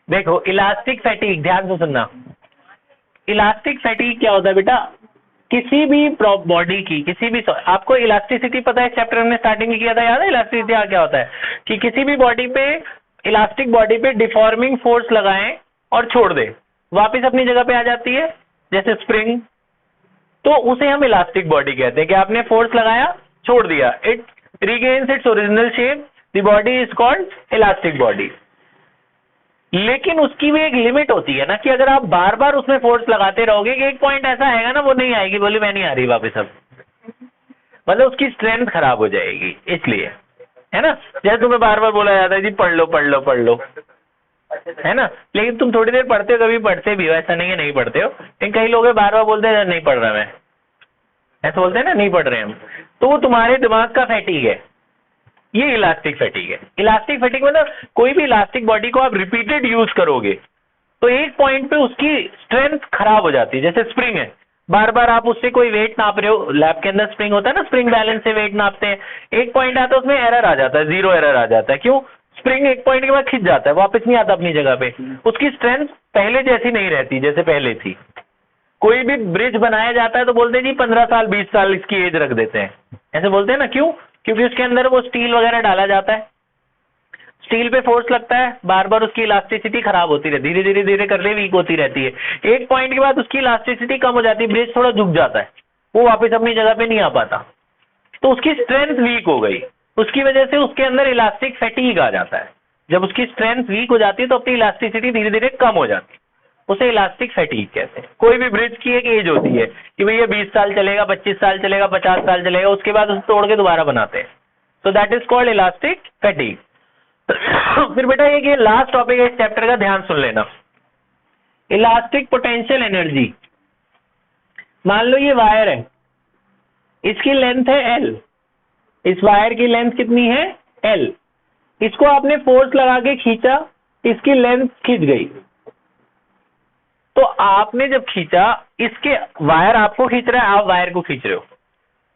देखो elastic fatigue, ध्यान से सुनना। इलास्टिक फैटिग क्या होता है बेटा, किसी भी बॉडी की किसी भी, आपको इलास्टिसिटी पता है, चैप्टर हमने स्टार्टिंग में किया था, याद है इलास्टिसिटी क्या होता है, कि किसी भी बॉडी पे, इलास्टिक बॉडी पे डिफॉर्मिंग फोर्स लगाएं और छोड़ दे, वापस अपनी जगह पे आ जाती है, जैसे स्प्रिंग, तो उसे हम इलास्टिक बॉडी कहते हैं कि आपने फोर्स लगाया छोड़ दिया, it regains its original shape, the body is called elastic body. लेकिन उसकी भी एक लिमिट होती है ना, कि अगर आप बार बार उसमें फोर्स लगाते रहोगे कि एक पॉइंट ऐसा आएगा ना, वो नहीं आएगी, बोली मैं नहीं आ रही वापस अब, मतलब उसकी स्ट्रेंथ खराब हो जाएगी, इसलिए, है ना। जैसे तुम्हें बार बार बोला जाता है जी पढ़ लो पढ़ लो पढ़ लो, है ना, लेकिन तुम थोड़ी देर पढ़ते हो, कभी पढ़ते भी हो, ऐसा नहीं है नहीं पढ़ते हो, लेकिन कई लोग बार बार बोलते हैं नहीं पढ़ रहा मैं, ऐसा बोलते हैं ना, नहीं पढ़ रहे हम, तो वो तुम्हारे दिमाग का फैटिग है, ये इलास्टिक फैटिग है। इलास्टिक फैटिग मतलब कोई भी इलास्टिक बॉडी को आप रिपीटेड यूज करोगे तो एक पॉइंट पे उसकी स्ट्रेंथ खराब हो जाती है। जैसे स्प्रिंग है, बार बार आप उससे कोई वेट नाप रहे हो, लैब के अंदर स्प्रिंग होता है ना, स्प्रिंग बैलेंस से वेट नापते हैं, एक पॉइंट आता है उसमें एरर आ जाता है, जीरो एरर आ जाता है, क्यों, स्प्रिंग एक पॉइंट के बाद खिंच जाता है, वापस नहीं आता अपनी जगह पे, उसकी स्ट्रेंथ पहले जैसी नहीं रहती जैसे पहले थी। कोई भी ब्रिज बनाया जाता है तो बोलते हैं जी 15 साल 20 साल इसकी एज रख देते हैं, ऐसे बोलते हैं ना, क्यों, क्योंकि उसके अंदर वो स्टील वगैरह डाला जाता है, स्टील पे फोर्स लगता है, बार बार उसकी इलास्टिसिटी खराब होती रहती है, धीरे धीरे धीरे करके वीक होती रहती है, एक पॉइंट के बाद उसकी इलास्टिसिटी कम हो जाती है, ब्रिज थोड़ा झुक जाता है, वो वापस अपनी जगह पे नहीं आ पाता, तो उसकी स्ट्रेंथ वीक हो गई, उसकी वजह से उसके अंदर इलास्टिक फैटिग आ जाता है। जब उसकी स्ट्रेंथ वीक हो जाती है तो अपनी इलास्टिसिटी धीरे धीरे कम हो जाती है, उसे इलास्टिक फैटिग कहते हैं। कोई भी ब्रिज की एक एज होती है कि भैया 20 साल चलेगा, 25 साल चलेगा, 50 साल चलेगा, उसके बाद उसे तोड़ के दोबारा बनाते हैं, तो that is called elastic fatigue. फिर बेटा ये लास्ट टॉपिक है इस चैप्टर का, ध्यान सुन लेना, इलास्टिक पोटेंशियल एनर्जी। मान लो ये वायर है, इसकी लेंथ है L, इस वायर की लेंथ कितनी है L, इसको आपने फोर्स लगा के खींचा, इसकी लेंथ खिंच गई, तो आपने जब खींचा, इसके वायर आपको खींच रहा है, आप वायर को खींच रहे हो,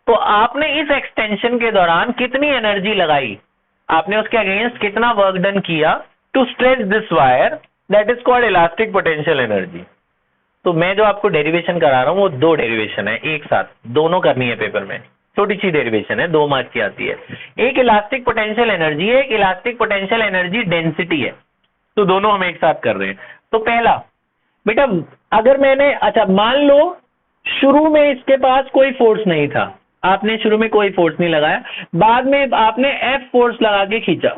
तो आपने इस एक्सटेंशन के दौरान कितनी एनर्जी लगाई, आपने उसके अगेंस्ट कितना वर्क डन किया to stretch this wire, that is called elastic potential energy. तो मैं जो आपको डेरिवेशन करा रहा हूं वो दो डेरिवेशन है एक साथ, दोनों करनी है पेपर में, छोटी सी डेरिवेशन है, 2 मार्क्स की आती है। एक इलास्टिक पोटेंशियल एनर्जी है, एक इलास्टिक पोटेंशियल एनर्जी डेंसिटी है, तो दोनों हम एक साथ कर रहे हैं। तो पहला बेटा, अगर मैंने, अच्छा मान लो शुरू में इसके पास कोई फोर्स नहीं था, आपने शुरू में कोई फोर्स नहीं लगाया, बाद में आपने F फोर्स लगा के खींचा,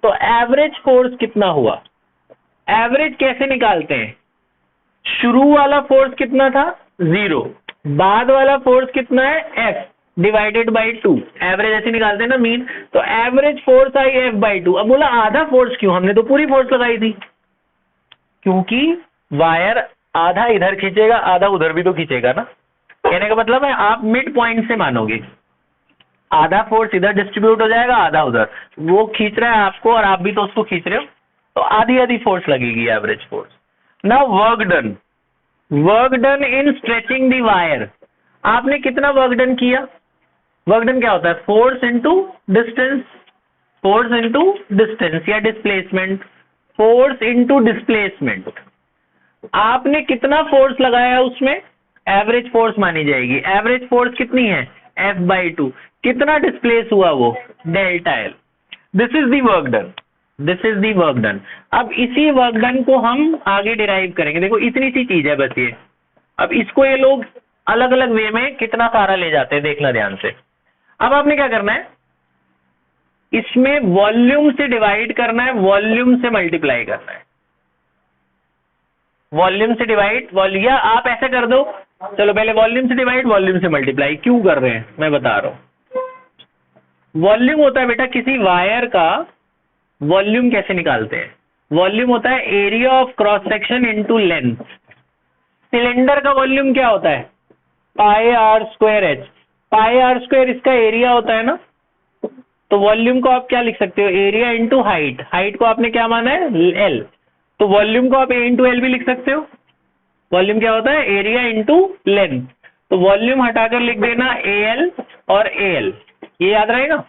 तो एवरेज फोर्स कितना हुआ, एवरेज कैसे निकालते हैं, शुरू वाला फोर्स कितना था 0, बाद वाला फोर्स कितना है F डिवाइडेड बाई 2, एवरेज ऐसे निकालते हैं ना मीन, तो एवरेज फोर्स आई F/2। अब बोला आधा फोर्स क्यों, हमने तो पूरी फोर्स लगाई थी, क्योंकि वायर आधा इधर खींचेगा आधा उधर भी तो खींचेगा ना, कहने का मतलब है आप मिड पॉइंट से मानोगे, आधा फोर्स इधर डिस्ट्रीब्यूट हो जाएगा आधा उधर, वो खींच रहा है आपको और आप भी तो उसको खींच रहे हो, तो आधी आधी फोर्स लगेगी average force. Now work done in stretching the wire, आपने कितना वर्क डन किया, वर्क डन क्या होता है, force into distance, force into distance या डिस्प्लेसमेंट, फोर्स इनटू डिस्प्लेसमेंट, आपने कितना फोर्स लगाया उसमें, एवरेज फोर्स मानी जाएगी, एवरेज फोर्स कितनी है F/2, कितना डिस्प्लेस हुआ वो delta L, this is the work done, this is the work done. अब इसी वर्क डन को हम आगे डिराइव करेंगे, देखो इतनी सी चीज है बस ये, अब इसको ये लोग अलग अलग वे में कितना सारा ले जाते हैं, देखना ध्यान से। अब आपने क्या करना है, इसमें वॉल्यूम से डिवाइड करना है, वॉल्यूम से मल्टीप्लाई करना है, वॉल्यूम से डिवाइड, या आप ऐसे कर दो, चलो पहले वॉल्यूम से डिवाइड वॉल्यूम से मल्टीप्लाई, क्यों कर रहे हैं मैं बता रहा हूं। वॉल्यूम होता है बेटा किसी वायर का, वॉल्यूम कैसे निकालते हैं, वॉल्यूम होता है area of cross section into length. Cylinder का वॉल्यूम क्या होता है πr²h, πr² इसका एरिया होता है ना, तो वॉल्यूम को आप क्या लिख सकते हो, एरिया इंटू हाइट, हाइट को आपने क्या माना है L, तो वॉल्यूम को आप A इंटू L भी लिख सकते हो, वॉल्यूम क्या होता है एरिया इंटू लेंथ, तो वॉल्यूम हटाकर लिख देना AL और AL, ये याद रहेगा,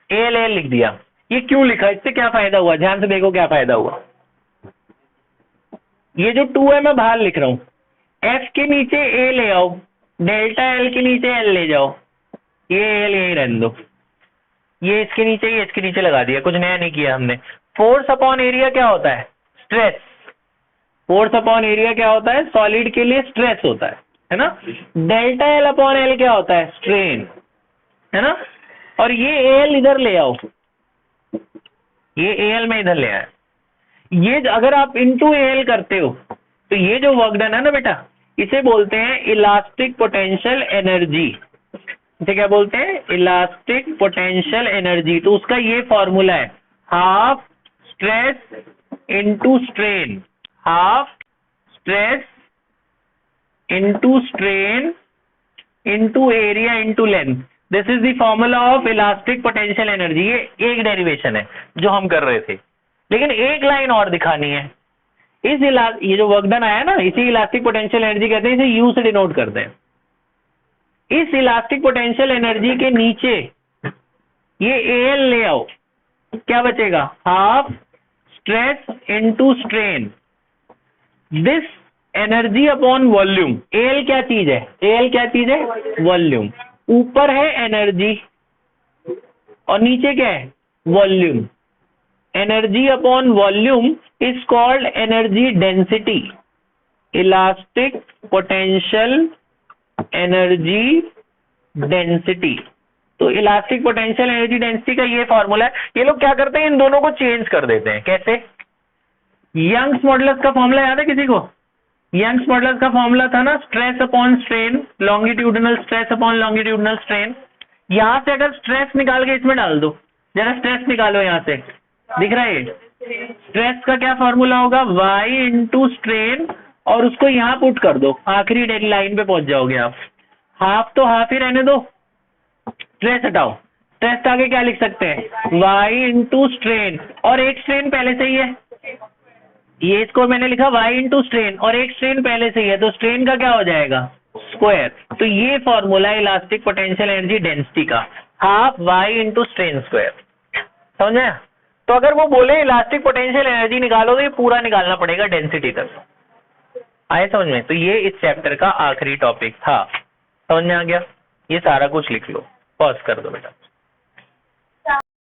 AL लिख दिया। ये क्यों लिखा, इससे क्या फायदा हुआ, ध्यान से देखो क्या फायदा हुआ, ये जो 2 है मैं बाहर लिख रहा हूं, एफ के नीचे ए ले आओ, डेल्टा एल के नीचे एल ले जाओ, ये एल यही रहने दो, ये इसके नीचे लगा दिया, कुछ नया नहीं किया हमने। फोर्स अपॉन एरिया क्या होता है? स्ट्रेस। फोर्स अपॉन एरिया क्या होता है? सॉलिड के लिए स्ट्रेस होता है ना। डेल्टा एल अपॉन एल क्या होता है? स्ट्रेन, है ना। और ये एल इधर ले आओ, ये एल में इधर ले आया, ये अगर आप इंटू एल करते हो तो ये जो वर्क डन है ना बेटा, इसे बोलते हैं इलास्टिक पोटेंशियल एनर्जी। इसे क्या बोलते हैं? Elastic potential energy. तो उसका ये फॉर्मूला है, half stress into strain, half stress into strain into area into length. This is the formula of elastic potential energy. ये एक डेरिवेशन है जो हम कर रहे थे, लेकिन एक लाइन और दिखानी है। ये जो वर्क डन आया ना, इसी इलास्टिक पोटेंशियल एनर्जी कहते हैं, इसे यू से डिनोट करते हैं। इस इलास्टिक पोटेंशियल एनर्जी के नीचे ये एल ले आओ, क्या बचेगा? Half stress into strain, this energy upon volume. L क्या चीज है? एल क्या चीज है? वॉल्यूम। ऊपर है एनर्जी और नीचे क्या है? Volume. Energy upon volume is called energy density, elastic potential energy density. तो इलास्टिक पोटेंशियल एनर्जी डेंसिटी का ये फॉर्मूला है। ये लोग क्या करते हैं, इन दोनों को चेंज कर देते हैं। कैसे? यंग्स मॉडुलस का फॉर्मूला याद है किसी को? यंग्स मॉडुलस का फॉर्मूला था ना, stress upon strain, longitudinal stress upon longitudinal strain. यहां से अगर स्ट्रेस निकाल के इसमें डाल दो, जरा स्ट्रेस निकालो, यहां से दिख रहा है स्ट्रेस का क्या फॉर्मूला होगा? y इंटू स्ट्रेन, और उसको यहां पुट कर दो, आखिरी डेड लाइन पे पहुंच जाओगे आप। हाफ तो हाफ ही रहने दो, स्ट्रेस हटाओ, स्ट्रेस आगे क्या लिख सकते हैं? y इंटू स्ट्रेन, और एक स्ट्रेन पहले से ही है, ये इसको मैंने लिखा y इंटू स्ट्रेन, और एक स्ट्रेन पहले से ही है, तो स्ट्रेन का क्या हो जाएगा? स्क्वायर। तो ये फॉर्मूला है इलास्टिक पोटेंशियल एनर्जी डेंसिटी का, half y into strain square. समझ आया? तो अगर वो बोले इलास्टिक पोटेंशियल एनर्जी निकालो, तो ये पूरा निकालना पड़ेगा डेंसिटी तक। आए समझ में? तो ये इस चैप्टर का आखिरी टॉपिक था। समझ में आ गया? ये सारा कुछ लिख लो, पॉज कर दो बेटा।